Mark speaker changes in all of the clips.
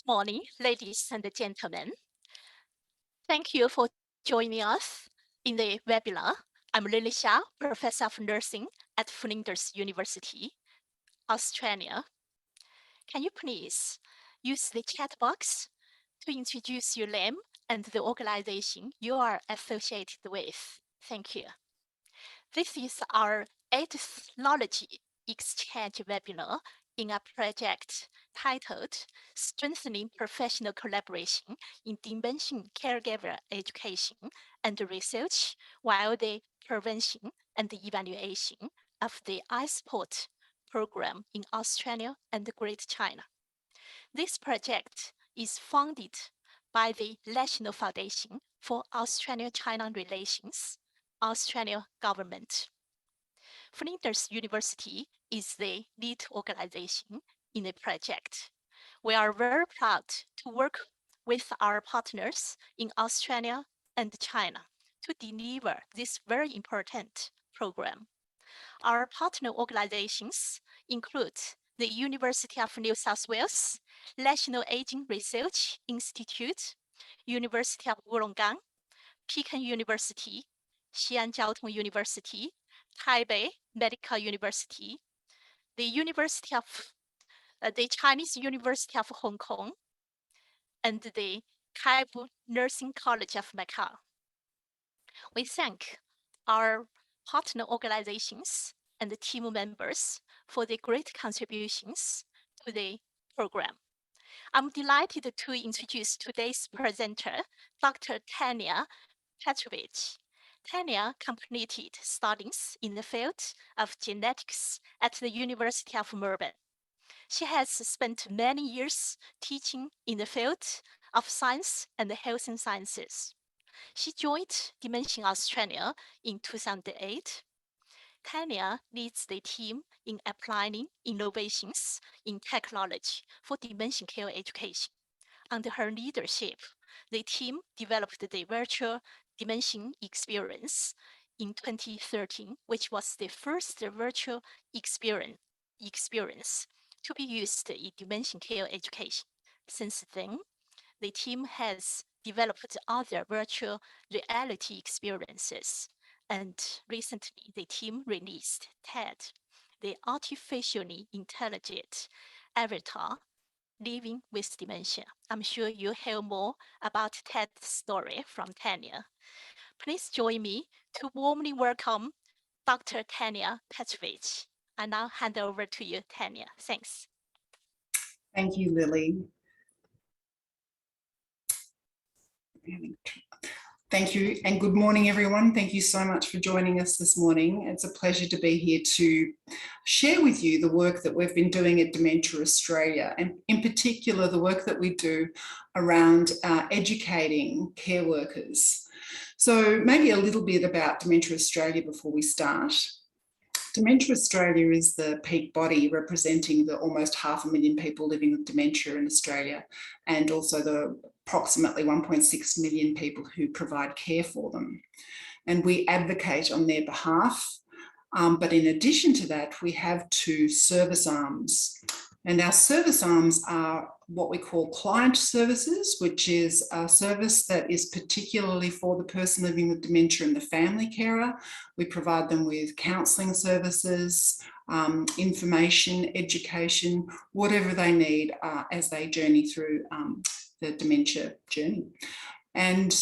Speaker 1: Good morning, ladies and gentlemen. Thank you for joining us in the webinar. I'm Lily Xia, Professor of Nursing at Flinders University, Australia. Can you please use the chat box to introduce your name and the organization you are associated with? Thank you. This is our 8th knowledge exchange webinar in a project titled Strengthening Professional Collaboration in Dementia Caregiver Education and Research while the Prevention and Evaluation of the iSport program in Australia and Great China. This project is funded by the National Foundation for Australia-China Relations, Australia government. Flinders University is the lead organization in the project. We are very proud to work with our partners in Australia and China to deliver this very important program. Our partner organizations include the University of New South Wales, National Aging Research Institute, University of Wollongong, Peking University, Xi'an Jiaotong University, Taipei Medical University, the Chinese University of Hong Kong, and the Kaibu Nursing College of Macau. We thank our partner organizations and the team members for their great contributions to the program. I'm delighted to introduce today's presenter, Dr. Tanya Patrick. Tanya completed studies in the field of genetics at the University of Melbourne. She has spent many years teaching in the field of science and health and sciences. She joined Dementia Australia in 2008. Tanya leads the team in applying innovations in technology for dementia care education. Under her leadership, the team developed the virtual dementia experience in 2013, which was the first virtual experience to be used in dementia care education. Since then, the team has developed other virtual reality experiences, and recently the team released TED, the artificially intelligent avatar living with dementia. I'm sure you'll hear more about TED's story from Tanya. Please join me to warmly welcome Dr. Tanya Patrick. I now hand over to you, Tanya. Thanks.
Speaker 2: Thank you, Lily. Thank you, and good morning, everyone. Thank you so much for joining us this morning. It's a pleasure to be here to share with you the work that we've been doing at Dementia Australia, and in particular, the work that we do around educating care workers. So maybe a little bit about Dementia Australia before we start. Dementia Australia is the peak body representing the almost 500,000 people living with dementia in Australia, and also the approximately 1.6 million people who provide care for them. And we advocate on their behalf. But in addition to that, we have 2 service arms. And our service arms are what we call client services, which is a service that is particularly for the person living with dementia and the family carer. We provide them with counselling services, information, education, whatever they need as they journey through the dementia journey. And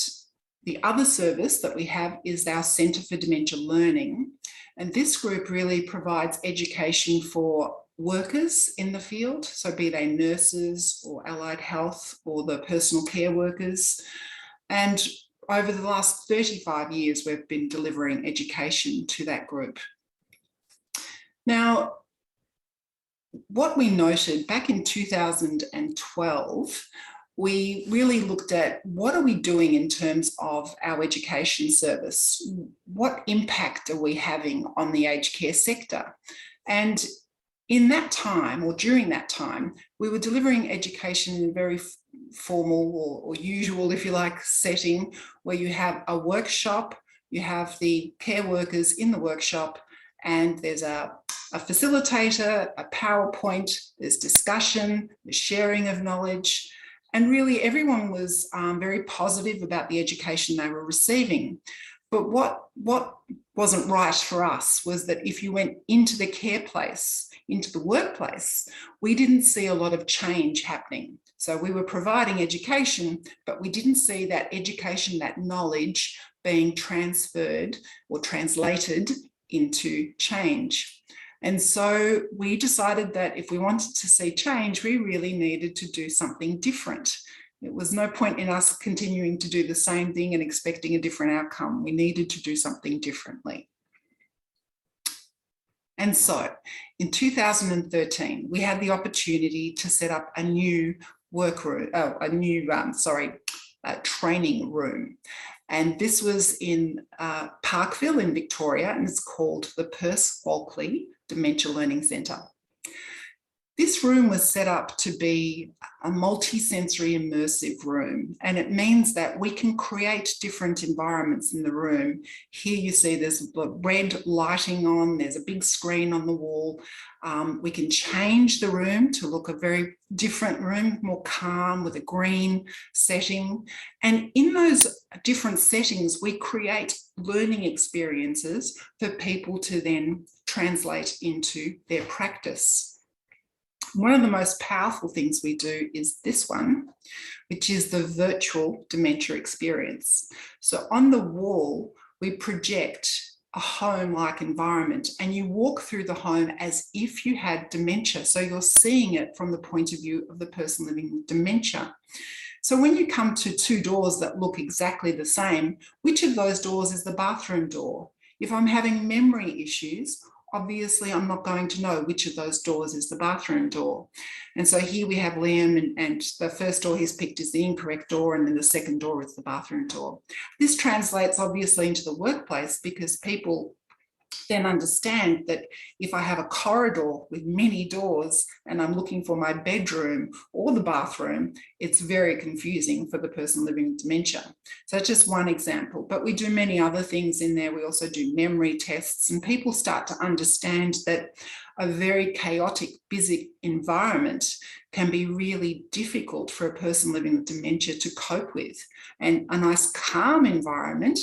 Speaker 2: the other service that we have is our Centre for Dementia Learning. And this group really provides education for workers in the field, so be they nurses or allied health or the personal care workers. And over the last 35 years, we've been delivering education to that group. Now, what we noted back in 2012, we really looked at what are we doing in terms of our education service? What impact are we having on the aged care sector? And in that time, or during that time, we were delivering education in a very formal or usual, if you like, setting where you have a workshop, you have the care workers in the workshop, and there's a facilitator, a PowerPoint, there's discussion, there's sharing of knowledge, And really everyone was very positive about the education they were receiving. But what wasn't right for us was that if you went into the care place, into the workplace, we didn't see a lot of change happening. So we were providing education, but we didn't see that education, that knowledge being transferred or translated into change. And so we decided that if we wanted to see change, we really needed to do something different. It was no point in us continuing to do the same thing and expecting a different outcome. We needed to do something differently. And so in 2013, we had the opportunity to set up a new training room. And this was in Parkville in Victoria, and it's called the Perce Walkley Dementia Learning Centre. This room was set up to be a multi-sensory immersive room, and it means that we can create different environments in the room. Here you see there's red lighting on, there's a big screen on the wall. We can change the room to look a very different room, more calm with a green setting. And in those different settings, we create learning experiences for people to then translate into their practice. One of the most powerful things we do is this one, which is the virtual dementia experience. So on the wall, we project a home-like environment, and you walk through the home as if you had dementia. So you're seeing it from the point of view of the person living with dementia. So when you come to two doors that look exactly the same, which of those doors is the bathroom door? If I'm having memory issues, obviously I'm not going to know which of those doors is the bathroom door. And so here we have Liam, and the first door he's picked is the incorrect door, and then the second door is the bathroom door. This translates obviously into the workplace, because people then understand that if I have a corridor with many doors and I'm looking for my bedroom or the bathroom, it's very confusing for the person living with dementia. So that's just one example, but we do many other things in there. We also do memory tests, and people start to understand that a very chaotic, busy environment can be really difficult for a person living with dementia to cope with. And a nice calm environment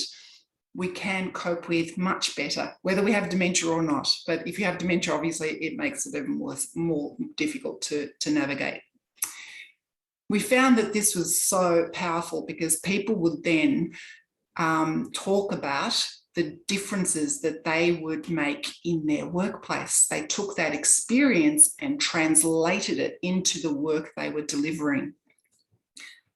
Speaker 2: we can cope with much better, whether we have dementia or not. But if you have dementia, obviously it makes it even more difficult to navigate. We found that this was so powerful because people would then talk about the differences that they would make in their workplace. They took that experience and translated it into the work they were delivering.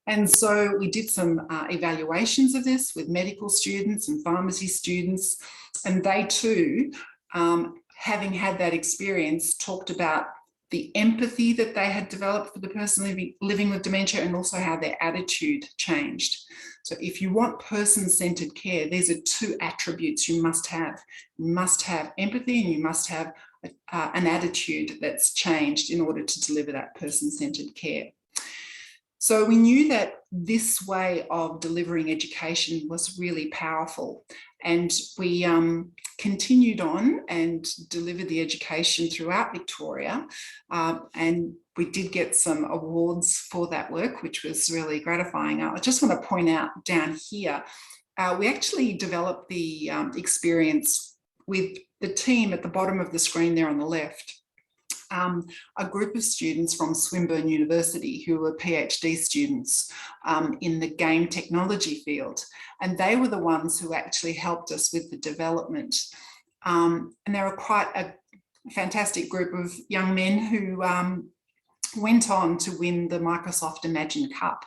Speaker 2: And so we did some evaluations of this with medical students and pharmacy students, and they too, having had that experience, talked about the empathy that they had developed for the person living with dementia, and also how their attitude changed. So if you want person-centered care, these are two attributes you must have. You must have empathy, and you must have an attitude that's changed in order to deliver that person-centered care. So we knew that this way of delivering education was really powerful, and we continued on and delivered the education throughout Victoria, and we did get some awards for that work, which was really gratifying. I just want to point out down here, we actually developed the experience with the team at the bottom of the screen there on the left. A group of students from Swinburne University who were PhD students in the game technology field. And they were the ones who actually helped us with the development. And they were quite a fantastic group of young men who went on to win the Microsoft Imagine Cup.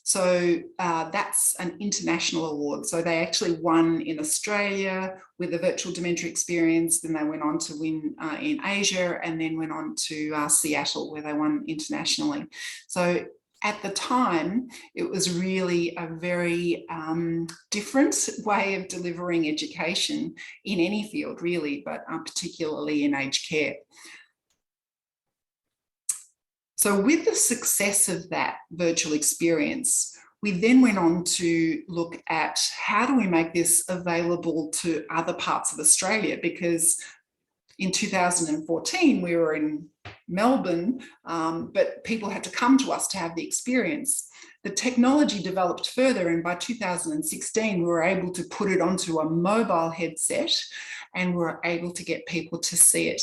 Speaker 2: So that's an international award. So they actually won in Australia with a virtual dementia experience. Then they went on to win in Asia, and then went on to Seattle, where they won internationally. So at the time, it was really a very different way of delivering education in any field, really, but particularly in aged care. So with the success of that virtual experience, we then went on to look at how do we make this available to other parts of Australia, because in 2014, we were in Melbourne, but people had to come to us to have the experience. The technology developed further, and by 2016, we were able to put it onto a mobile headset, and we were able to get people to see it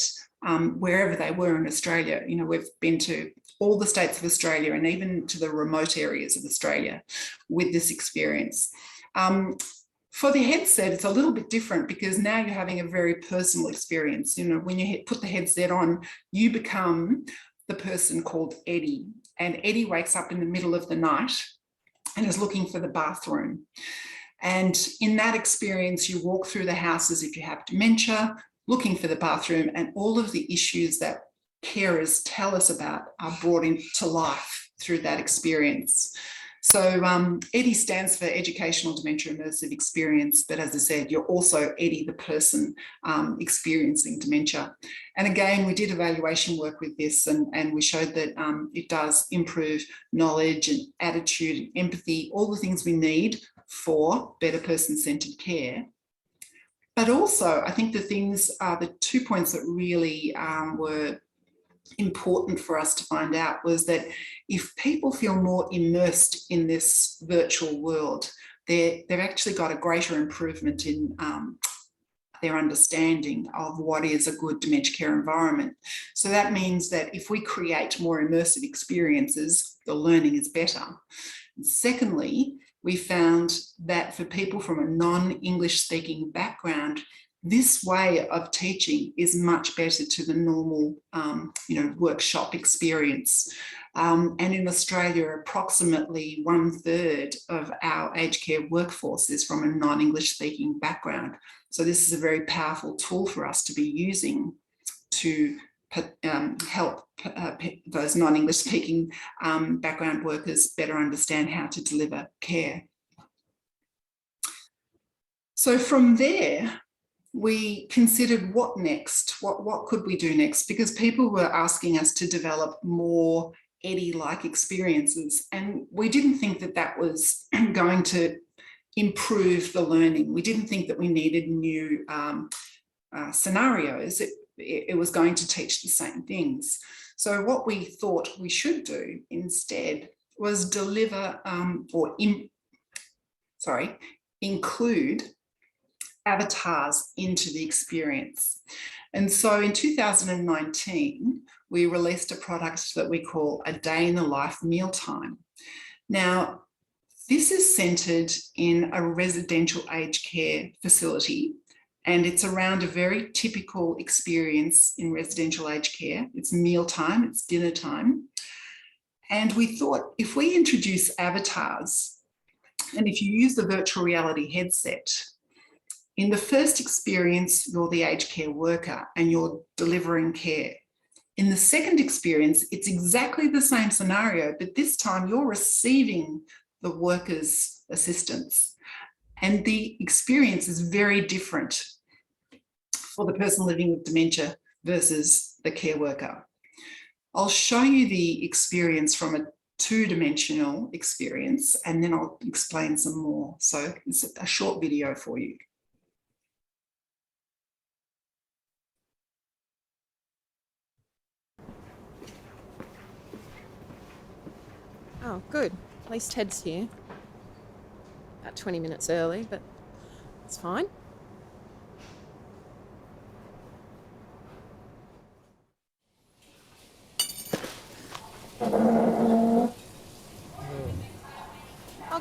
Speaker 2: wherever they were in Australia. You know, we've been to all the states of Australia and even to the remote areas of Australia with this experience. For the headset, it's a little bit different because now you're having a very personal experience. You know, when you put the headset on, you become the person called Eddie, and Eddie wakes up in the middle of the night and is looking for the bathroom. And in that experience, you walk through the houses if you have dementia, looking for the bathroom, and all of the issues that carers tell us about are brought into life through that experience. So Eddie stands for Educational Dementia Immersive Experience, but as I said, you're also Eddie, the person experiencing dementia. And again, we did evaluation work with this, and we showed that it does improve knowledge and attitude and empathy, all the things we need for better person-centered care. But also, I think the 2 points that really were important for us to find out was that if people feel more immersed in this virtual world, they've actually got a greater improvement in their understanding of what is a good dementia care environment. So that means that if we create more immersive experiences, the learning is better. And secondly, we found that for people from a non-English speaking background, this way of teaching is much better to the normal, workshop experience. And in Australia, approximately 1/3 of our aged care workforce is from a non-English speaking background. So this is a very powerful tool for us to be using to help those non-English speaking background workers better understand how to deliver care. So from there, we considered what next, what could we do next? Because people were asking us to develop more Eddie-like experiences, and we didn't think that that was going to improve the learning. We didn't think that we needed new scenarios. It was going to teach the same things. So what we thought we should do instead was include avatars into the experience. And so in 2019, we released a product that we call A Day in the Life Mealtime. Now, this is centered in a residential aged care facility, and it's around a very typical experience in residential aged care. It's mealtime, it's dinner time. And we thought if we introduce avatars, and if you use the virtual reality headset, in the first experience, you're the aged care worker and you're delivering care. In the second experience, it's exactly the same scenario, but this time you're receiving the worker's assistance. And the experience is very different for the person living with dementia versus the care worker. I'll show you the experience from a two-dimensional experience, and then I'll explain some more. So it's a short video for you.
Speaker 3: Oh, good. At least Ted's here. About 20 minutes early, but it's fine. Oh,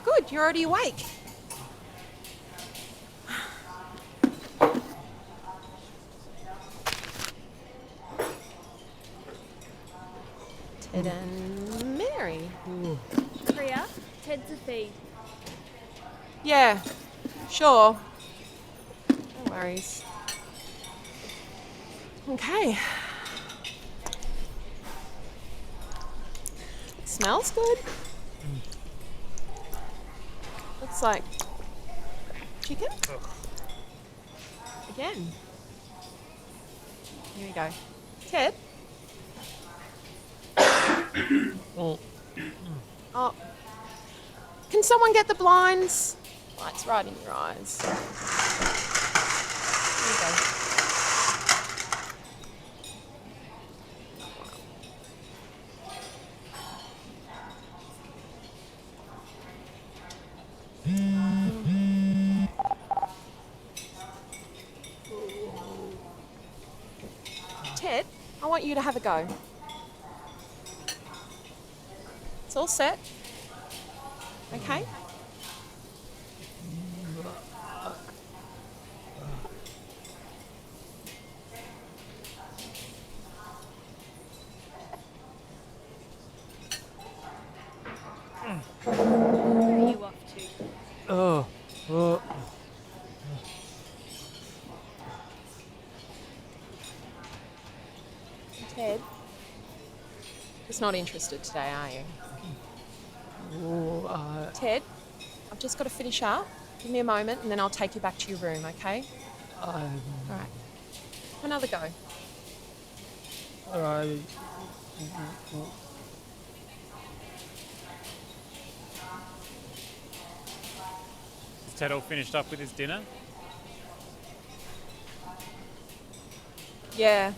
Speaker 3: good. You're already awake. Ted and Mary.
Speaker 4: Priya, Ted's a feed.
Speaker 3: Yeah, sure. No worries. Okay. Smells good. Looks like chicken. Again. Here we go. Ted? Oh. Can someone get the blinds? Light's right in your eyes. Here we go. want you to have a go. It's all set. Okay?
Speaker 4: Where are you off to?
Speaker 3: Ted, just not interested today, are you? Ted, I've just got to finish up. Give me a moment and then I'll take you back to your room, okay? All right. Have another go.
Speaker 5: All right.
Speaker 6: Is Ted all finished up with his dinner?
Speaker 3: Yeah.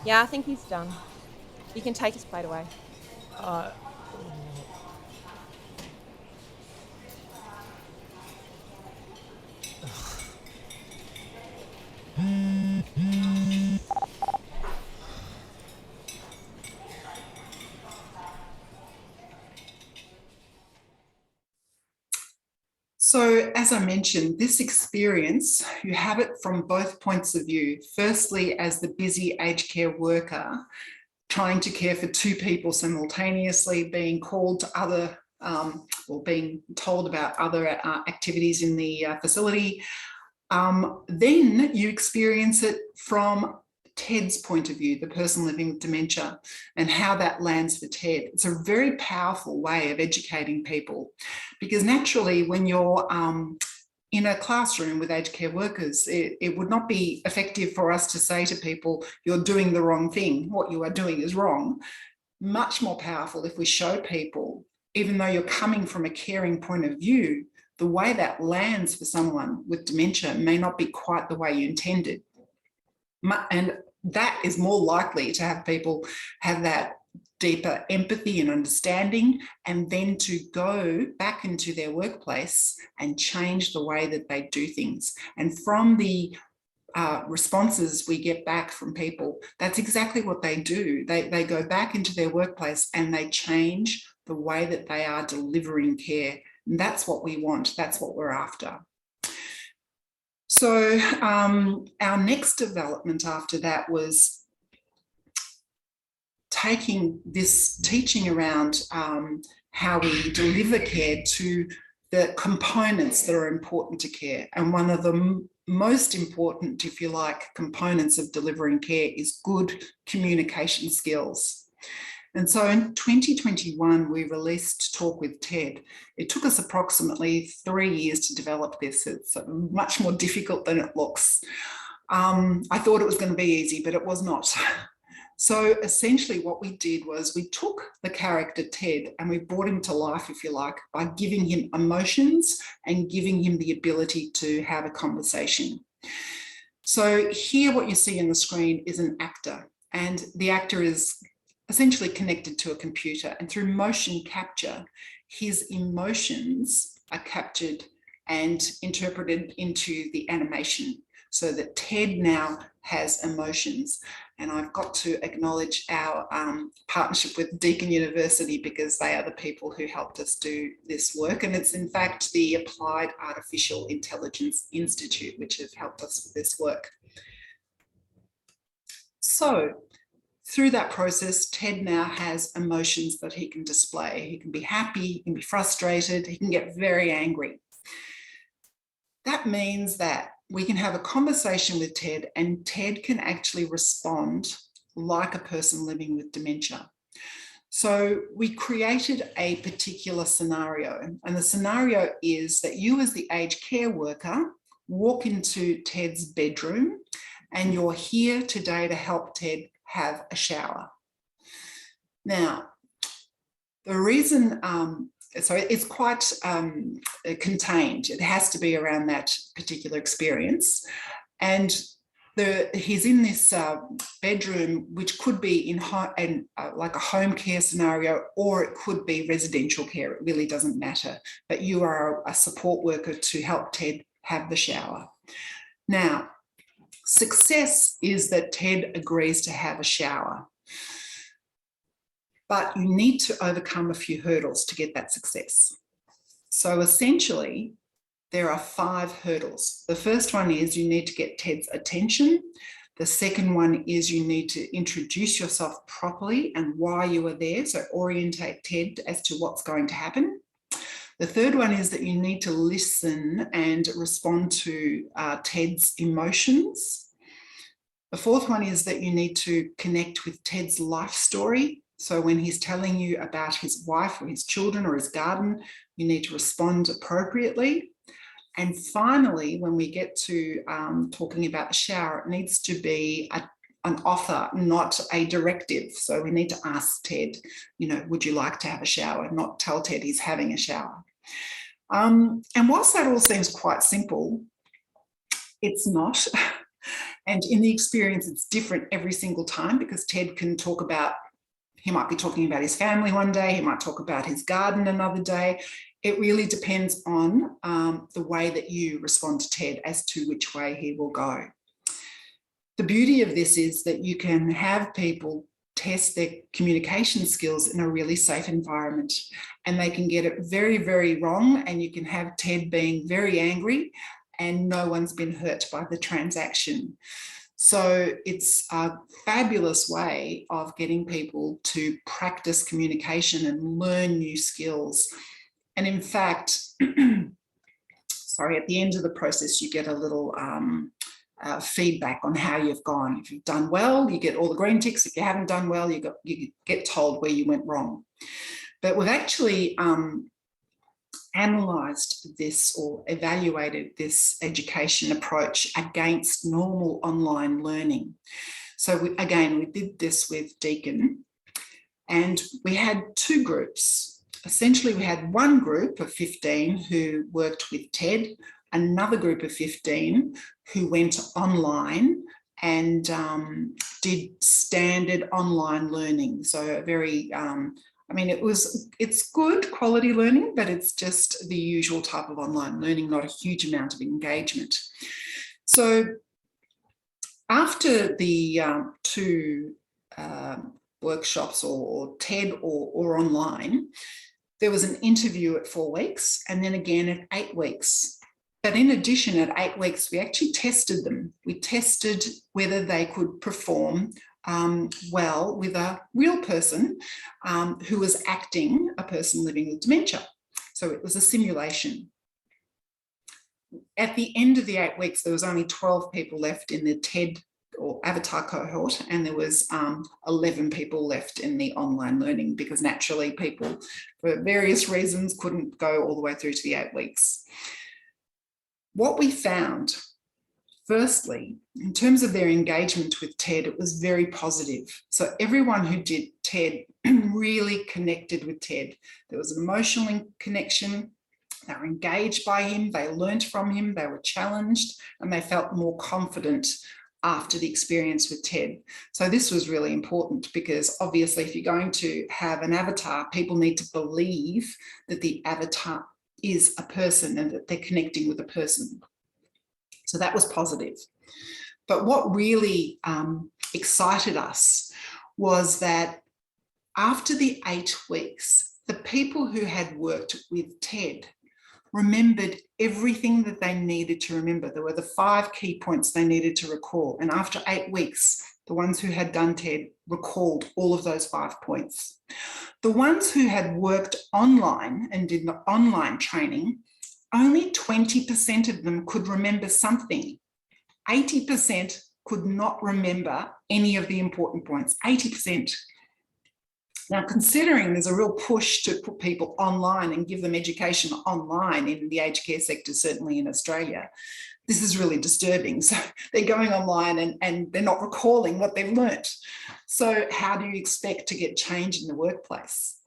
Speaker 3: Yeah, I think he's done. You can take his plate away.
Speaker 2: So, as I mentioned, this experience, you have it from both points of view. Firstly, as the busy aged care worker, trying to care for two people simultaneously, being called to other or being told about other activities in the facility. Then you experience it from Ted's point of view, the person living with dementia, and how that lands for Ted. It's a very powerful way of educating people, because naturally when you're in a classroom with aged care workers, it would not be effective for us to say to people, you're doing the wrong thing. What you are doing is wrong. Much more powerful if we show people, even though you're coming from a caring point of view, the way that lands for someone with dementia may not be quite the way you intended. And that is more likely to have people have that deeper empathy and understanding, and then to go back into their workplace and change the way that they do things. And from the responses we get back from people, that's exactly what they do. They go back into their workplace and they change the way that they are delivering care. And that's what we want. That's what we're after. So our next development after that was taking this teaching around how we deliver care to the components that are important to care. And one of the most important, if you like, components of delivering care is good communication skills. And so in 2021, we released Talk with Ted. It took us approximately 3 years to develop this. It's much more difficult than it looks. I thought it was going to be easy, but it was not. So essentially what we did was we took the character Ted and we brought him to life, if you like, by giving him emotions and giving him the ability to have a conversation. So here what you see on the screen is an actor, and the actor is essentially connected to a computer, and through motion capture, his emotions are captured and interpreted into the animation so that Ted now has emotions. And I've got to acknowledge our partnership with Deakin University, because they are the people who helped us do this work. And it's in fact the Applied Artificial Intelligence Institute which have helped us with this work. So through that process, Ted now has emotions that he can display. He can be happy, he can be frustrated, he can get very angry. That means that we can have a conversation with Ted and Ted can actually respond like a person living with dementia. So we created a particular scenario, and the scenario is that you as the aged care worker walk into Ted's bedroom and you're here today to help Ted have a shower. Now, the reason, so it's quite contained. It has to be around that particular experience. And he's in this bedroom, which could be in like a home care scenario, or it could be residential care. It really doesn't matter. But you are a support worker to help Ted have the shower. Now, Success is that Ted agrees to have a shower. But you need to overcome a few hurdles to get that success. So essentially, there are 5 hurdles. The first one is you need to get Ted's attention. The second one is you need to introduce yourself properly and why you are there, so orientate Ted as to what's going to happen. The third one is that you need to listen and respond to Ted's emotions. The fourth one is that you need to connect with Ted's life story. So when he's telling you about his wife or his children or his garden, you need to respond appropriately. And finally, when we get to talking about the shower, it needs to be an offer, not a directive. So we need to ask Ted, you know, would you like to have a shower? Not tell Ted he's having a shower. And whilst that all seems quite simple, it's not. And in the experience, it's different every single time, because Ted can talk about, he might be talking about his family one day, he might talk about his garden another day. It really depends on the way that you respond to Ted as to which way he will go. The beauty of this is that you can have people test their communication skills in a really safe environment, and they can get it very, very wrong, and you can have Ted being very angry and no one's been hurt by the transaction. So it's a fabulous way of getting people to practice communication and learn new skills. And in fact, sorry, at the end of the process, you get a little feedback on how you've gone. If you've done well, you get all the green ticks. If you haven't done well, you get told where you went wrong. But we've actually analysed this or evaluated this education approach against normal online learning. So we did this with Deakin, and we had 2 groups. Essentially, we had one group of 15 who worked with Ted, another group of 15 who went online and did standard online learning. So a very, it's good quality learning, but it's just the usual type of online learning, not a huge amount of engagement. So after the 2 workshops or TED or online, there was an interview at 4 weeks and then again at 8 weeks. But in addition, at 8 weeks, we actually tested them. We tested whether they could perform well with a real person who was acting a person living with dementia. So it was a simulation. At the end of the 8 weeks, there was only 12 people left in the TED or avatar cohort, and there was 11 people left in the online learning, because naturally people, for various reasons, couldn't go all the way through to the 8 weeks. What we found, firstly, in terms of their engagement with TED, it was very positive. So everyone who did TED really connected with TED. There was an emotional connection. They were engaged by him, they learned from him, they were challenged, and they felt more confident after the experience with TED. So this was really important, because obviously if you're going to have an avatar, people need to believe that the avatar is a person and that they're connecting with a person. So that was positive. But what really excited us was that after the 8 weeks, the people who had worked with TED remembered everything that they needed to remember. There were the 5 key points they needed to recall. And after 8 weeks, the ones who had done TED recalled all of those 5 points. The ones who had worked online and did the online training, only 20% of them could remember something. 80% could not remember any of the important points, 80%. Now, considering there's a real push to put people online and give them education online in the aged care sector, certainly in Australia, this is really disturbing. So they're going online and they're not recalling what they've learnt. So how do you expect to get change in the workplace?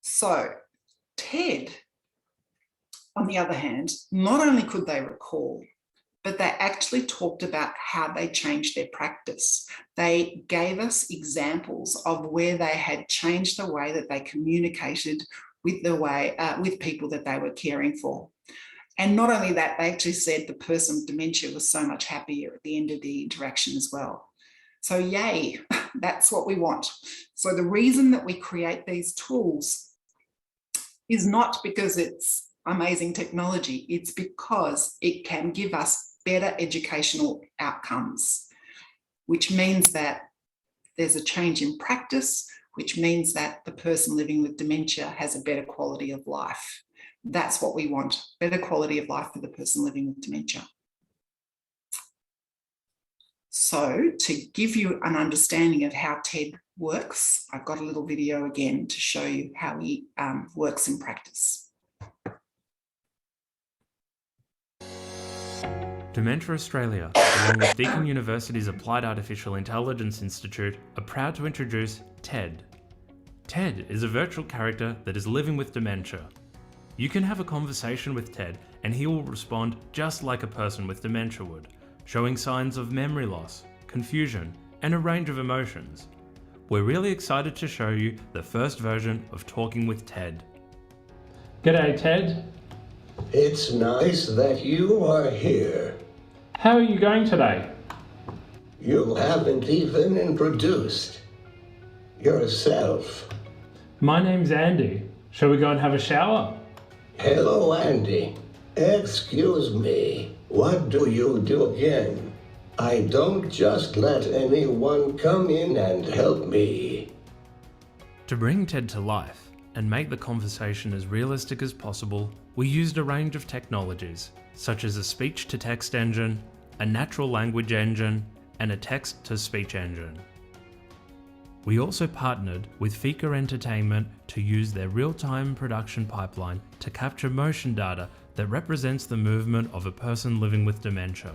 Speaker 2: So TED, on the other hand, not only could they recall, but they actually talked about how they changed their practice. They gave us examples of where they had changed the way that they communicated with the way with people that they were caring for. And not only that, they actually said the person with dementia was so much happier at the end of the interaction as well. So yay, that's what we want. So the reason that we create these tools is not because it's amazing technology, it's because it can give us better educational outcomes, which means that there's a change in practice, which means that the person living with dementia has a better quality of life. That's what we want, better quality of life for the person living with dementia. So to give you an understanding of how TED works, I've got a little video again to show you how he works in practice.
Speaker 7: Dementia Australia, along with Deakin University's Applied Artificial Intelligence Institute, are proud to introduce TED. TED is a virtual character that is living with dementia. You can have a conversation with TED and he will respond just like a person with dementia would, showing signs of memory loss, confusion, and a range of emotions. We're really excited to show you the first version of Talking with TED.
Speaker 5: G'day, Ted.
Speaker 8: It's nice that you are here.
Speaker 5: How are you going today?
Speaker 8: You haven't even introduced yourself.
Speaker 5: My name's Andy. Shall we go and have a shower?
Speaker 8: Hello, Andy. Excuse me. What do you do again? I don't just let anyone come in and help me.
Speaker 7: To bring TED to life and make the conversation as realistic as possible, we used a range of technologies, such as a speech-to-text engine, a natural language engine, and a text-to-speech engine. We also partnered with Fika Entertainment to use their real-time production pipeline to capture motion data that represents the movement of a person living with dementia.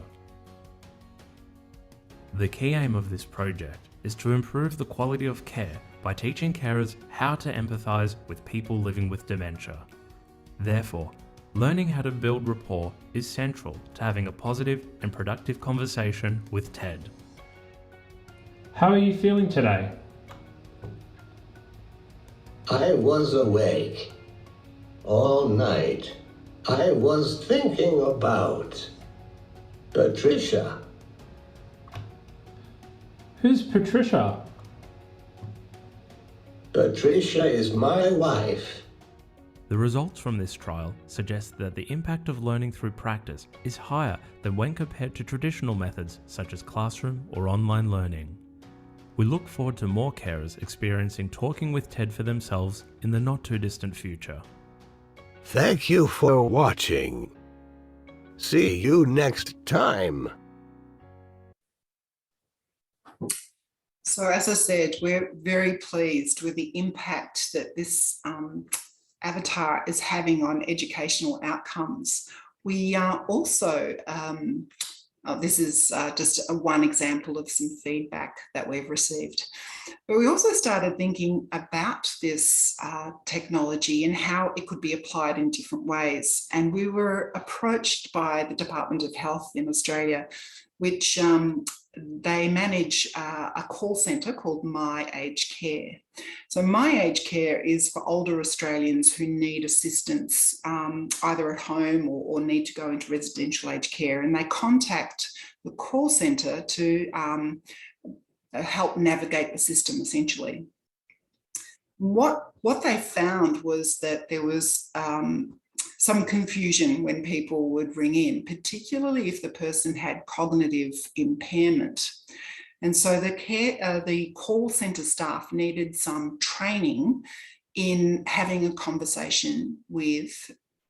Speaker 7: The key aim of this project is to improve the quality of care by teaching carers how to empathise with people living with dementia. Therefore, learning how to build rapport is central to having a positive and productive conversation with TED.
Speaker 5: How are you feeling today?
Speaker 8: I was awake all night. I was thinking about Patricia.
Speaker 5: Who's Patricia?
Speaker 8: Patricia is my wife.
Speaker 7: The results from this trial suggest that the impact of learning through practice is higher than when compared to traditional methods such as classroom or online learning. We look forward to more carers experiencing Talking with TED for themselves in the not too distant future.
Speaker 8: Thank you for watching. See you next time.
Speaker 2: So as I said, we're very pleased with the impact that this avatar is having on educational outcomes. We are also, this is just one example of some feedback that we've received. But we also started thinking about this technology and how it could be applied in different ways. And we were approached by the Department of Health in Australia, which they manage a call centre called My Aged Care. So My Aged Care is for older Australians who need assistance either at home or need to go into residential aged care, and they contact the call centre to help navigate the system essentially. What they found was that there was some confusion when people would ring in, particularly if the person had cognitive impairment. And so the call centre staff needed some training in having a conversation with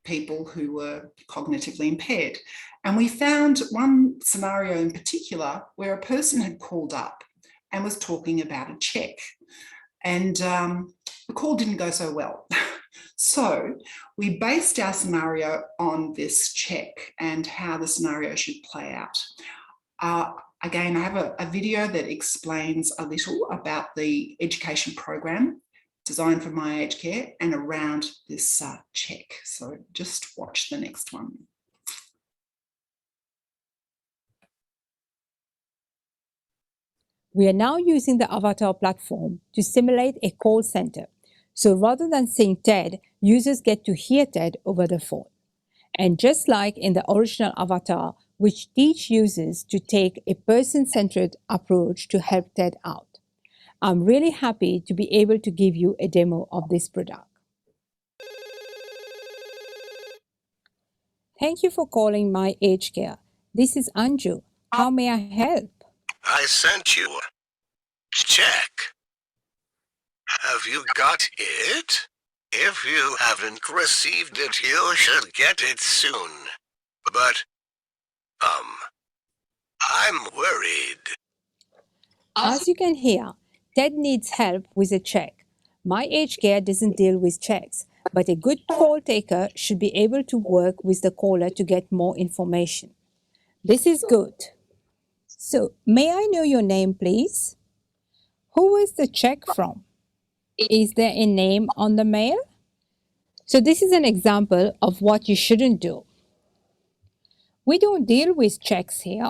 Speaker 2: people who were cognitively impaired. And we found one scenario in particular where a person had called up and was talking about a cheque. And the call didn't go so well. So we based our scenario on this check and how the scenario should play out. Again, I have a video that explains a little about the education program designed for My Aged Care and around this check. So just watch the next one.
Speaker 9: We are now using the avatar platform to simulate a call center. So rather than seeing TED, users get to hear TED over the phone. And just like in the original avatar, which teach users to take a person-centered approach to help TED out. I'm really happy to be able to give you a demo of this product. Thank you for calling My Aged Care. This is Anju. How may I help?
Speaker 8: I sent you a check. Have you got it? If you haven't received it, you should get it soon. But, I'm worried.
Speaker 9: As you can hear, Ted needs help with a check. My Aged Care doesn't deal with checks, but a good call taker should be able to work with the caller to get more information. This is good. So, may I know your name, please? Who is the check from? Is there a name on the mail? So, this is an example of what you shouldn't do. We don't deal with checks here.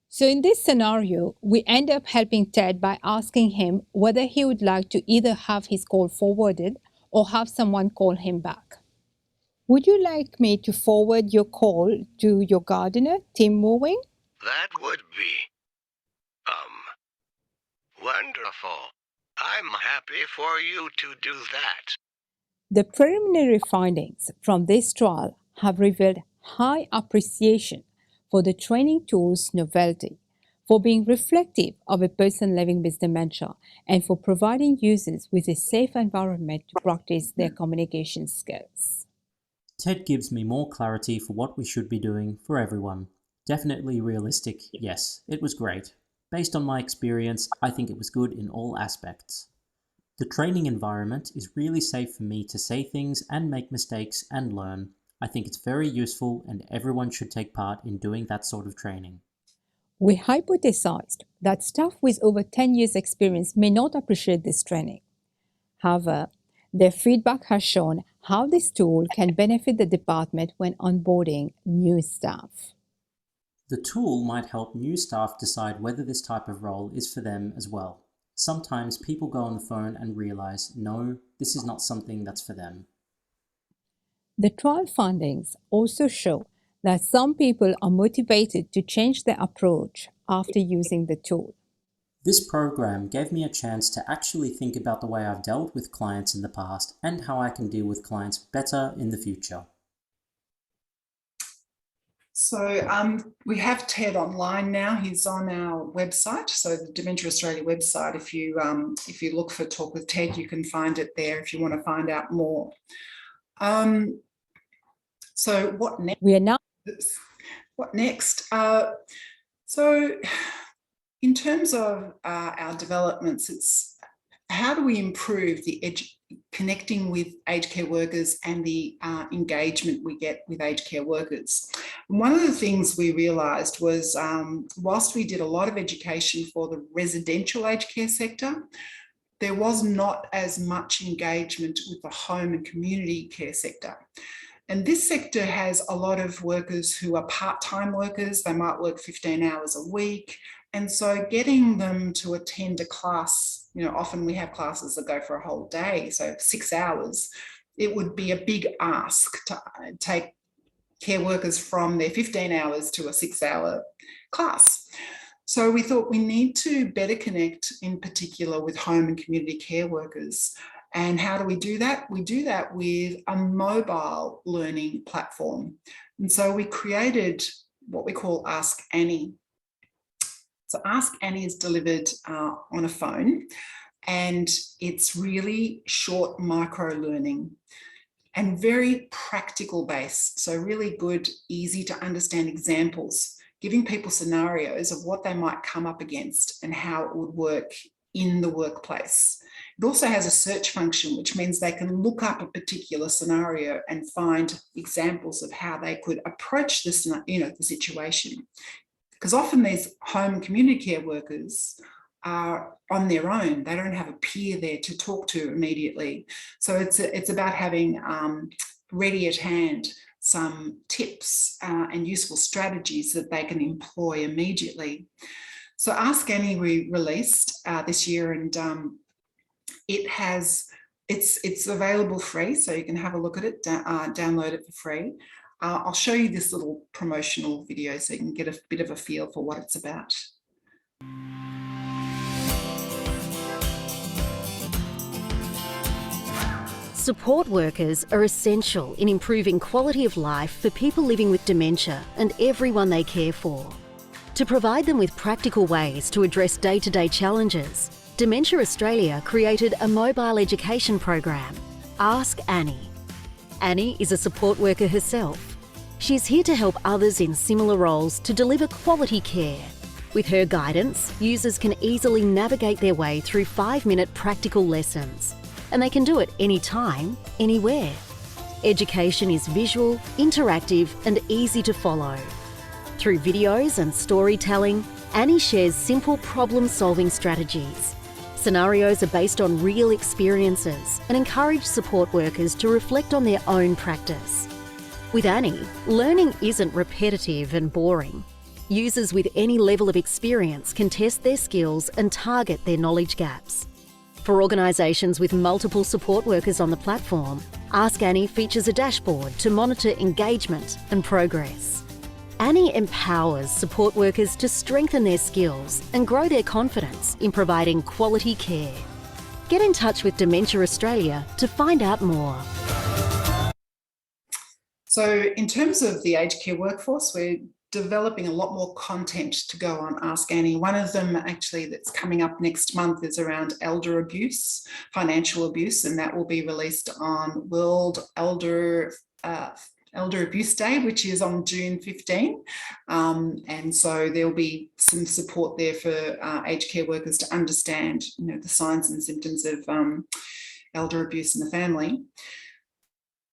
Speaker 9: So in this scenario, we end up helping Ted by asking him whether he would like to either have his call forwarded or have someone call him back. Would you like me to forward your call to your gardener, Tim Moving?
Speaker 8: That would be, wonderful. I'm happy for you to do that.
Speaker 9: The preliminary findings from this trial have revealed high appreciation for the training tool's novelty, for being reflective of a person living with dementia, and for providing users with a safe environment to practice their communication skills.
Speaker 10: TED gives me more clarity for what we should be doing for everyone. Definitely realistic, yes, it was great. Based on my experience, I think it was good in all aspects. The training environment is really safe for me to say things and make mistakes and learn. I think it's very useful and everyone should take part in doing that sort of training.
Speaker 9: We hypothesized that staff with over 10 years experience may not appreciate this training. However, their feedback has shown how this tool can benefit the department when onboarding new staff.
Speaker 10: The tool might help new staff decide whether this type of role is for them as well. Sometimes people go on the phone and realize, no, this is not something that's for them.
Speaker 9: The trial findings also show that some people are motivated to change their approach after using the tool.
Speaker 10: This program gave me a chance to actually think about the way I've dealt with clients in the past and how I can deal with clients better in the future.
Speaker 2: So we have Ted online now. He's on our website, so the Dementia Australia website. If you look for Talk with Ted, you can find it there if you want to find out more. So what next?
Speaker 9: We are now.
Speaker 2: What next? So in terms of our developments, it's how do we improve the connecting with aged care workers and the engagement we get with aged care workers. And one of the things we realised was whilst we did a lot of education for the residential aged care sector, there was not as much engagement with the home and community care sector. And this sector has a lot of workers who are part-time workers. They might work 15 hours a week. And so getting them to attend a class, often we have classes that go for a whole day, so 6 hours, it would be a big ask to take care workers from their 15 hours to a 6-hour class. So we thought we need to better connect in particular with home and community care workers. And how do we do that? We do that with a mobile learning platform. And so we created what we call Ask Annie. So Ask Annie is delivered on a phone, and it's really short micro learning and very practical based. So really good, easy to understand examples, giving people scenarios of what they might come up against and how it would work in the workplace. It also has a search function, which means they can look up a particular scenario and find examples of how they could approach this, the situation. Because often these home and community care workers are on their own. They don't have a peer there to talk to immediately. So it's about having ready at hand some tips and useful strategies that they can employ immediately. So Ask Annie we released this year, and it's available free, so you can have a look at it, download it for free. I'll show you this little promotional video so you can get a bit of a feel for what it's about.
Speaker 11: Support workers are essential in improving quality of life for people living with dementia and everyone they care for. To provide them with practical ways to address day-to-day challenges, Dementia Australia created a mobile education program, Ask Annie. Annie is a support worker herself. She's here to help others in similar roles to deliver quality care. With her guidance, users can easily navigate their way through 5-minute practical lessons, and they can do it anytime, anywhere. Education is visual, interactive, and easy to follow. Through videos and storytelling, Annie shares simple problem-solving strategies. Scenarios are based on real experiences and encourage support workers to reflect on their own practice. With Annie, learning isn't repetitive and boring. Users with any level of experience can test their skills and target their knowledge gaps. For organisations with multiple support workers on the platform, Ask Annie features a dashboard to monitor engagement and progress. Annie empowers support workers to strengthen their skills and grow their confidence in providing quality care. Get in touch with Dementia Australia to find out more.
Speaker 2: So in terms of the aged care workforce, we're developing a lot more content to go on Ask Annie. One of them actually that's coming up next month is around elder abuse, financial abuse, and that will be released on World Elder Abuse Day, which is on June 15. And so there'll be some support there for aged care workers to understand, the signs and symptoms of elder abuse in the family.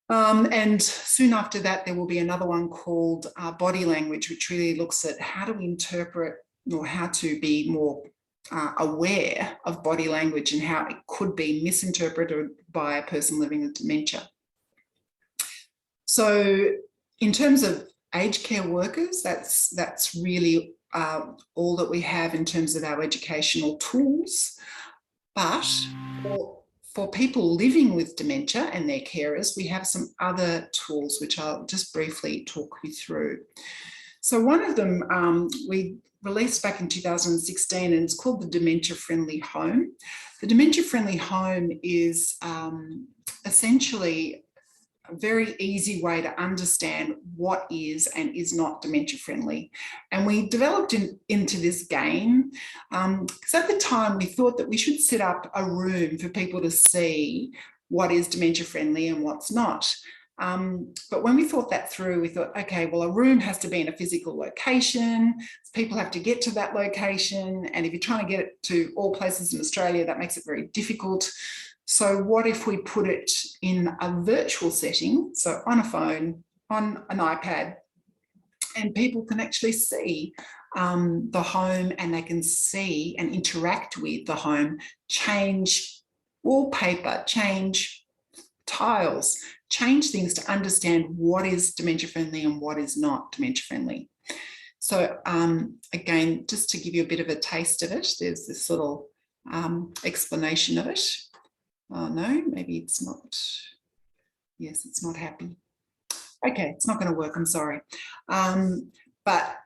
Speaker 2: And soon after that, there will be another one called Body Language, which really looks at how to interpret or how to be more aware of body language and how it could be misinterpreted by a person living with dementia. So in terms of aged care workers, that's really all that we have in terms of our educational tools. But for people living with dementia and their carers, we have some other tools which I'll just briefly talk you through. So one of them we released back in 2016, and it's called the Dementia Friendly Home. The Dementia Friendly Home is essentially a very easy way to understand what is and is not dementia friendly. And we developed into this game because at the time we thought that we should set up a room for people to see what is dementia friendly and what's not. But when we thought that through, we thought, okay, well, a room has to be in a physical location. People have to get to that location. And if you're trying to get it to all places in Australia, that makes it very difficult. So what if we put it in a virtual setting, so on a phone, on an iPad, and people can actually see the home, and they can see and interact with the home, change wallpaper, change tiles, change things to understand what is dementia friendly and what is not dementia friendly. So again, just to give you a bit of a taste of it, there's this little explanation of it. Oh no, maybe it's not. Yes, it's not happy. Okay, it's not going to work, I'm sorry. But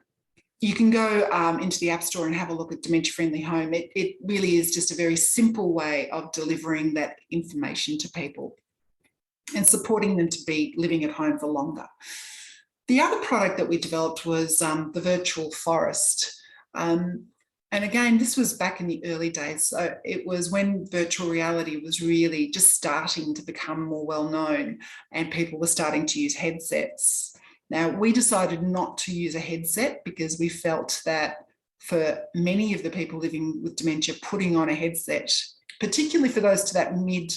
Speaker 2: you can go into the App Store and have a look at Dementia Friendly Home. It really is just a very simple way of delivering that information to people and supporting them to be living at home for longer. The other product that we developed was the Virtual Forest. And again, this was back in the early days. So it was when virtual reality was really just starting to become more well known and people were starting to use headsets. Now, we decided not to use a headset because we felt that for many of the people living with dementia, putting on a headset, particularly for those to that mid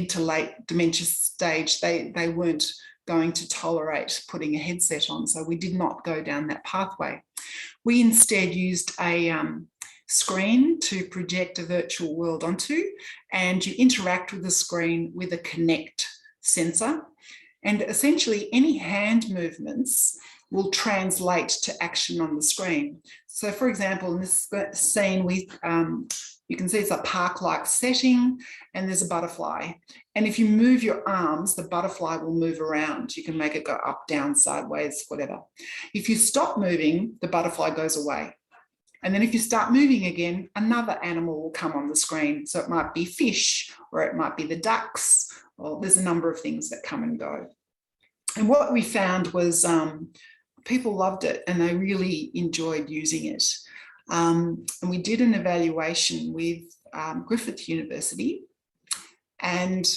Speaker 2: to late dementia stage, they weren't going to tolerate putting a headset on. So we did not go down that pathway. We instead used a screen to project a virtual world onto, and you interact with the screen with a Connect sensor. And essentially any hand movements will translate to action on the screen. So for example, in this scene, we You can see it's a park-like setting and there's a butterfly. And if you move your arms, the butterfly will move around. You can make it go up, down, sideways, whatever. If you stop moving, the butterfly goes away. And then if you start moving again, another animal will come on the screen. So it might be fish, or it might be the ducks, or there's a number of things that come and go. And what we found was people loved it and they really enjoyed using it. And we did an evaluation with Griffith University, and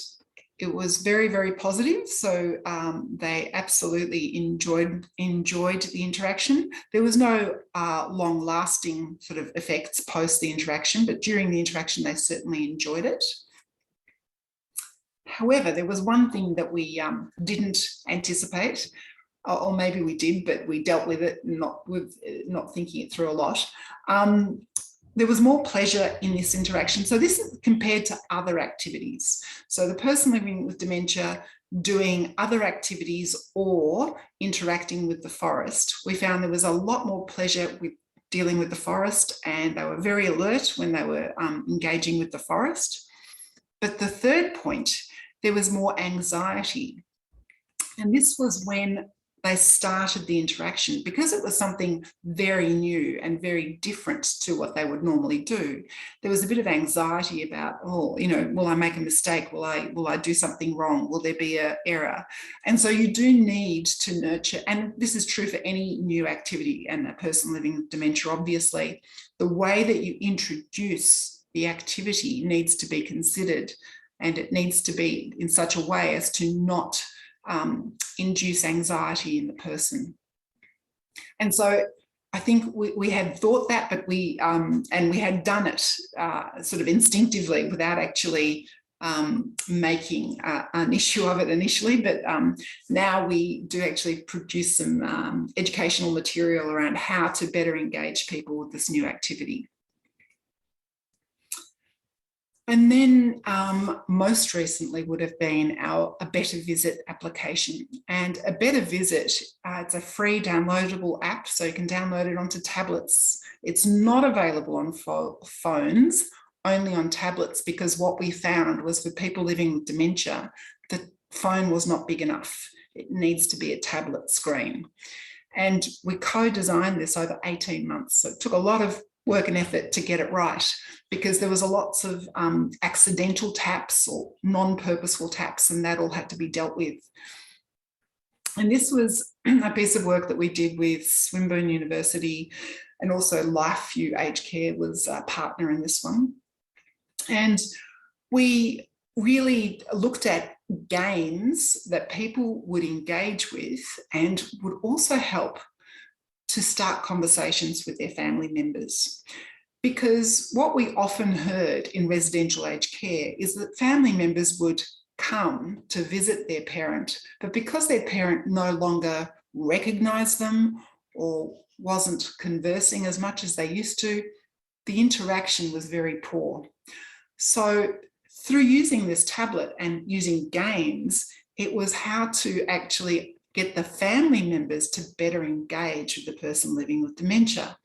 Speaker 2: it was very, very positive. So they absolutely enjoyed the interaction. There was no long-lasting sort of effects post the interaction, but during the interaction, they certainly enjoyed it. However, there was one thing that we didn't anticipate, or maybe we did, but we dealt with it, not thinking it through a lot. There was more pleasure in this interaction. So this is compared to other activities. So the person living with dementia doing other activities or interacting with the forest, we found there was a lot more pleasure with dealing with the forest, and they were very alert when they were engaging with the forest. But the third point, there was more anxiety. And this was when they started the interaction, because it was something very new and very different to what they would normally do. There was a bit of anxiety about, oh, you know, will I make a mistake? Will I do something wrong? Will there be an error? And so you do need to nurture, and this is true for any new activity and a person living with dementia, obviously, the way that you introduce the activity needs to be considered, and it needs to be in such a way as to not induce anxiety in the person. And so I think we had thought that, but we had done it sort of instinctively without actually making an issue of it initially. But now we do actually produce some educational material around how to better engage people with this new activity. And then most recently would have been a Better Visit application. And a Better Visit, it's a free downloadable app, so you can download it onto tablets. It's not available on phones, only on tablets, because what we found was for people living with dementia, the phone was not big enough. It needs to be a tablet screen. And we co-designed this over 18 months. So it took a lot of work and effort to get it right, because there was lots of accidental taps or non-purposeful taps, and that all had to be dealt with. And this was a piece of work that we did with Swinburne University, and also LifeView Aged Care was a partner in this one. And we really looked at games that people would engage with and would also help to start conversations with their family members. Because what we often heard in residential aged care is that family members would come to visit their parent, but because their parent no longer recognised them or wasn't conversing as much as they used to, the interaction was very poor. So through using this tablet and using games, it was how to actually get the family members to better engage with the person living with dementia.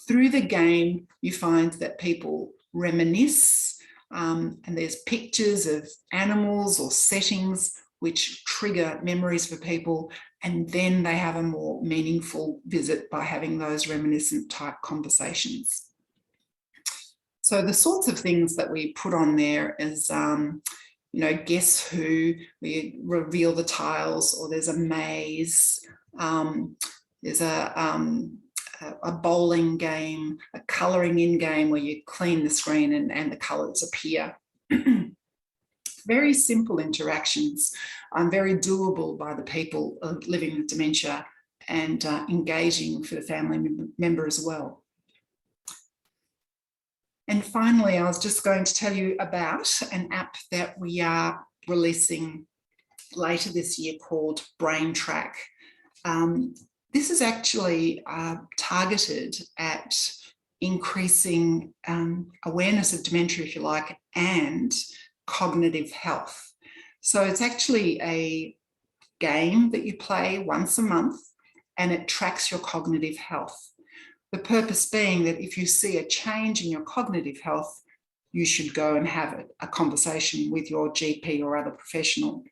Speaker 2: Through the game, you find that people reminisce, and there's pictures of animals or settings which trigger memories for people, and then they have a more meaningful visit by having those reminiscent type conversations. So the sorts of things that we put on there is you know, guess who, we reveal the tiles, or there's a maze, there's a bowling game, a colouring in game where you clean the screen and the colours appear. Very simple interactions, very doable by the people living with dementia, and engaging for the family member as well. And finally, I was just going to tell you about an app that we are releasing later this year called Brain Track. This is actually targeted at increasing awareness of dementia, if you like, and cognitive health. So it's actually a game that you play once a month, and it tracks your cognitive health. The purpose being that if you see a change in your cognitive health, you should go and have a conversation with your GP or other professional.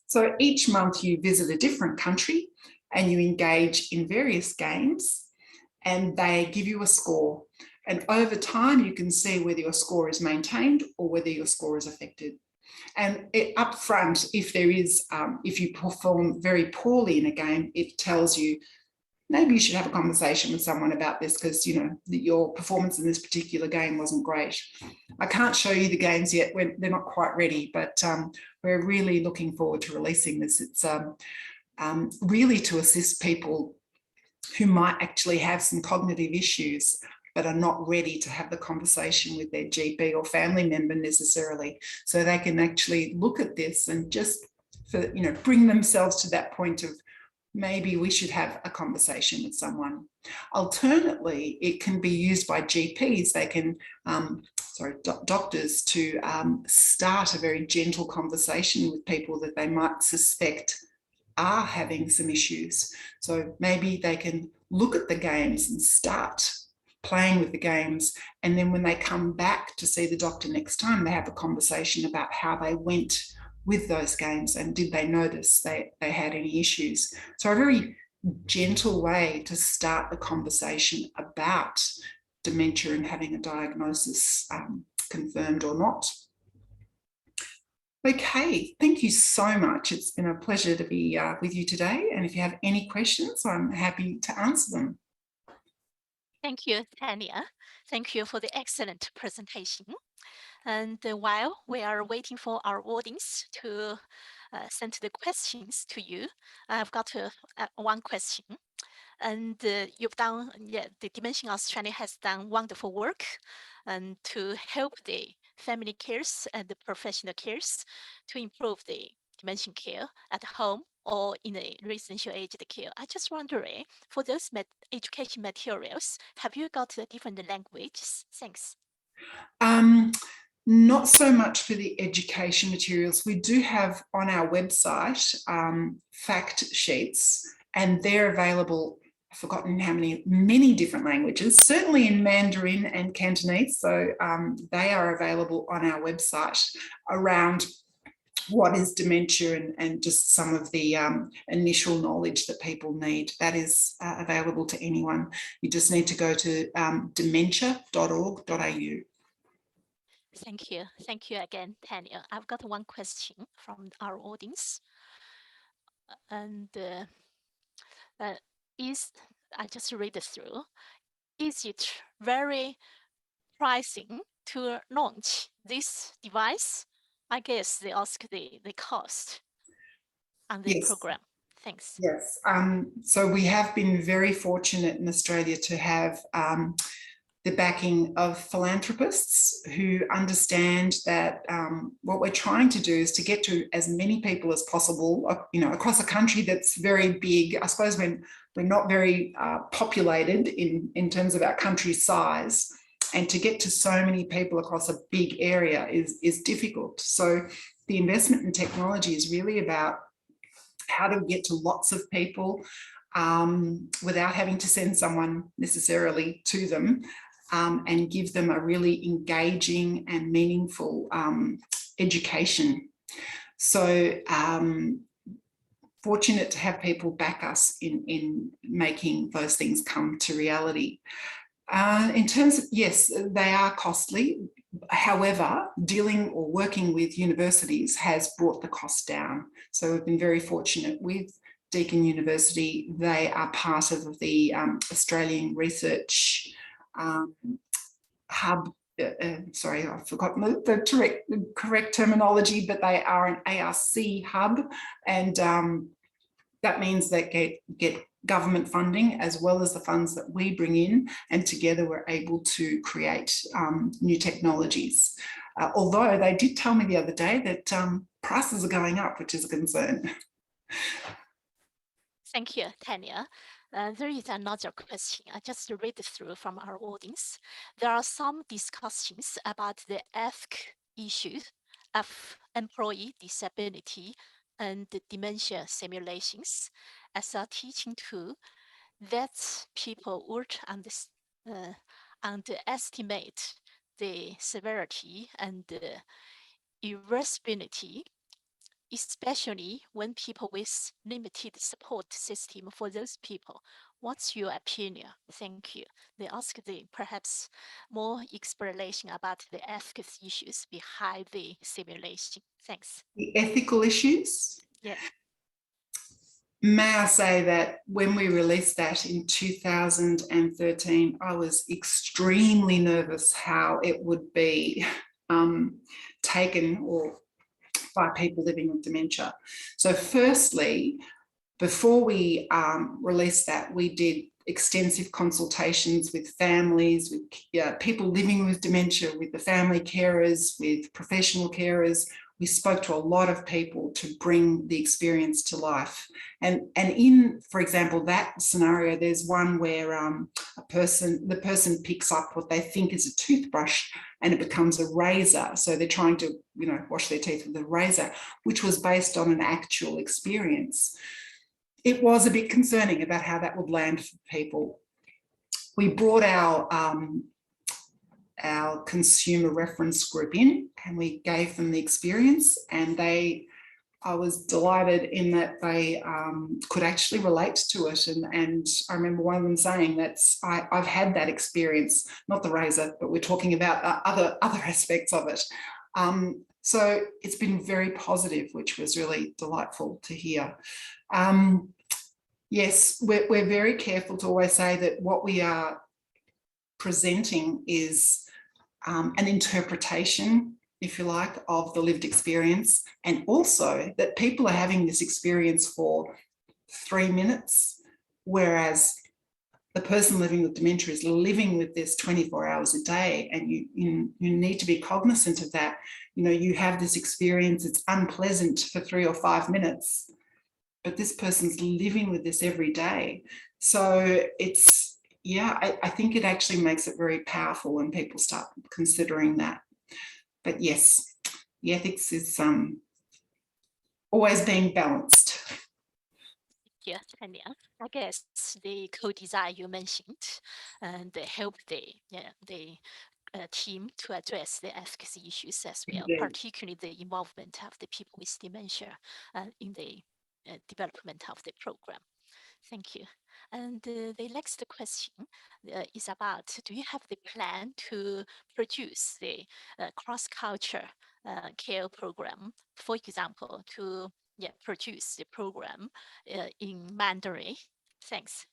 Speaker 2: So each month you visit a different country and you engage in various games, and they give you a score. And over time, you can see whether your score is maintained or whether your score is affected. And up front, if you perform very poorly in a game, it tells you maybe you should have a conversation with someone about this because, you know, your performance in this particular game wasn't great. I can't show you the games yet. They're not quite ready, but we're really looking forward to releasing this. It's really to assist people who might actually have some cognitive issues but are not ready to have the conversation with their GP or family member necessarily. So they can actually look at this and just, bring themselves to that point of maybe we should have a conversation with someone. Alternately, it can be used by GPs. They can, doctors to start a very gentle conversation with people that they might suspect are having some issues. So maybe they can look at the games and start playing with the games, and then when they come back to see the doctor next time, they have a conversation about how they went with those games and did they notice they had any issues. So a very gentle way to start the conversation about dementia and having a diagnosis confirmed or not. Okay, thank you so much. It's been a pleasure to be with you today. And if you have any questions, I'm happy to answer them.
Speaker 1: Thank you, Tanya. Thank you for the excellent presentation. And while we are waiting for our audience to send the questions to you, I've got one question. And you've done, the Dementia Australia has done wonderful work and to help the family cares and the professional cares to improve the dementia care at home or in the residential aged care. I just wonder, for those education materials, have you got different languages? Thanks.
Speaker 2: Not so much for the education materials. We do have on our website fact sheets, and they're available, I've forgotten how many different languages, certainly in Mandarin and Cantonese. So they are available on our website around what is dementia and just some of the initial knowledge that people need. That is available to anyone. You just need to go to dementia.org.au.
Speaker 1: Thank you. Thank you again, Tanya. I've got one question from our audience. And I just read it through. Is it very pricing to launch this device? I guess they ask the cost on the program. Thanks.
Speaker 2: Yes. So we have been very fortunate in Australia to have the backing of philanthropists who understand that what we're trying to do is to get to as many people as possible, across a country that's very big. I suppose we're not very populated in terms of our country size, and to get to so many people across a big area is difficult. So the investment in technology is really about how to get to lots of people without having to send someone necessarily to them, and give them a really engaging and meaningful education. So fortunate to have people back us in making those things come to reality. In terms of, yes, they are costly. However, dealing or working with universities has brought the cost down. So we've been very fortunate with Deakin University. They are part of the Australian Research Hub. Sorry, I've forgotten the correct terminology, but they are an ARC hub, and that means they get government funding as well as the funds that we bring in, and together we're able to create new technologies. Although they did tell me the other day that prices are going up, which is a concern.
Speaker 1: Thank you, Tanya. There is another question. I just read through from our audience. There are some discussions about the ethical issues of employee disability and dementia simulations as a teaching tool that people would underestimate the severity and the irreversibility, especially when people with limited support system for those people. What's your opinion? Thank you. They ask the perhaps more explanation about the ethics issues behind the simulation. Thanks.
Speaker 2: The ethical issues?
Speaker 1: Yeah.
Speaker 2: May I say that when we released that in 2013, I was extremely nervous how it would be taken or by people living with dementia. So firstly, before we released that, we did extensive consultations with families, with people living with dementia, with the family carers, with professional carers. We spoke to a lot of people to bring the experience to life. And in, for example, that scenario, there's one where the person picks up what they think is a toothbrush and it becomes a razor. So they're trying to, wash their teeth with a razor, which was based on an actual experience. It was a bit concerning about how that would land for people. We brought our consumer reference group in and we gave them the experience, and I was delighted in that they could actually relate to it. And I remember one of them saying that I've had that experience, not the razor, but we're talking about other aspects of it. So it's been very positive, which was really delightful to hear. Yes, we're very careful to always say that what we are presenting is an interpretation, if you like, of the lived experience, and also that people are having this experience for 3 minutes, whereas the person living with dementia is living with this 24 hours a day, and you need to be cognizant of that. You have this experience, it's unpleasant for 3 or 5 minutes, but this person's living with this every day. So it's, I think it actually makes it very powerful when people start considering that. But yes, the ethics is always being balanced.
Speaker 1: Yeah, Tanya. I guess the co-design you mentioned and they help the team to address the efficacy issues as well,
Speaker 2: Indeed.
Speaker 1: particularly the involvement of the people with dementia in the development of the program. Thank you. And the next question is about, do you have the plan to produce the cross-culture care program, for example, to produce the program in Mandarin? Thanks.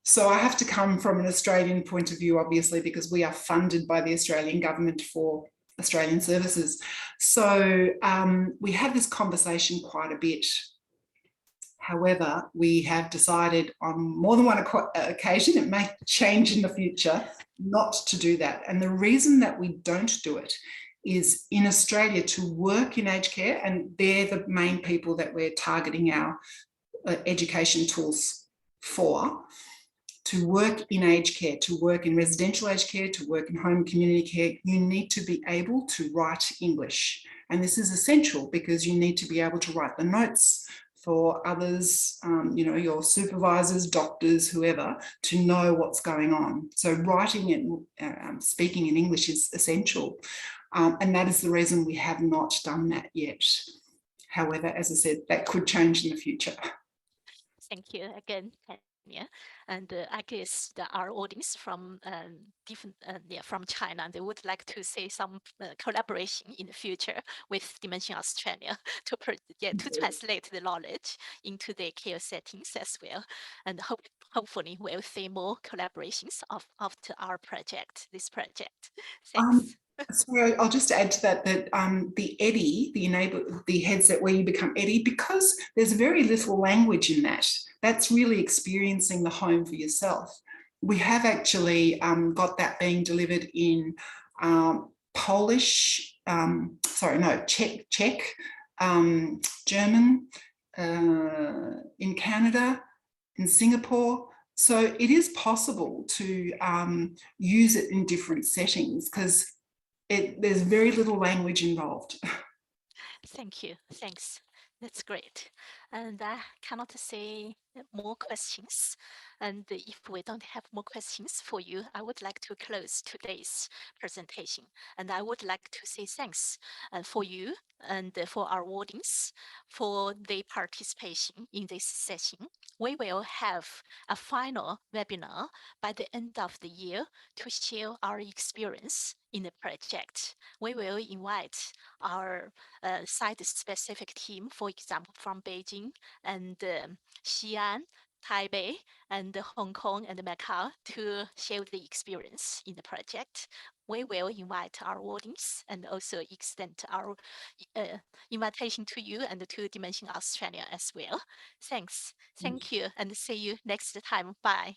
Speaker 2: So I have to come from an Australian point of view, obviously, because we are funded by the Australian government for Australian services. So we have this conversation quite a bit. However, we have decided on more than one occasion, it may change in the future, not to do that. And the reason that we don't do it is in Australia, to work in aged care, and they're the main people that we're targeting our education tools for, to work in aged care, to work in residential aged care, to work in home community care, you need to be able to write English. And this is essential because you need to be able to write the notes for others, your supervisors, doctors, whoever, to know what's going on. So writing and speaking in English is essential. And that is the reason we have not done that yet. However, as I said, that could change in the future.
Speaker 1: Thank you again, Tanya. And I guess our audience from from China, they would like to see some collaboration in the future with Dementia Australia to translate the knowledge into the care settings as well. And hopefully we'll see more collaborations after our project, this project. Thanks.
Speaker 2: So I'll just add to that the EDI, the headset where you become EDI, because there's very little language in that. That's really experiencing the home for yourself. We have actually got that being delivered in Polish, Czech, German, in Canada, in Singapore. So it is possible to use it in different settings because there's very little language involved.
Speaker 1: Thank you. Thanks. That's great. And I cannot say more questions. And if we don't have more questions for you, I would like to close today's presentation. And I would like to say thanks for you and for our audience for their participation in this session. We will have a final webinar by the end of the year to share our experience in the project. We will invite our site-specific team, for example, from Beijing and Xi'an, Taipei, and Hong Kong and Macau to share the experience in the project. We will invite our audience and also extend our invitation to you and to Dementia Australia as well. Thanks. Thank you, and see you next time. Bye.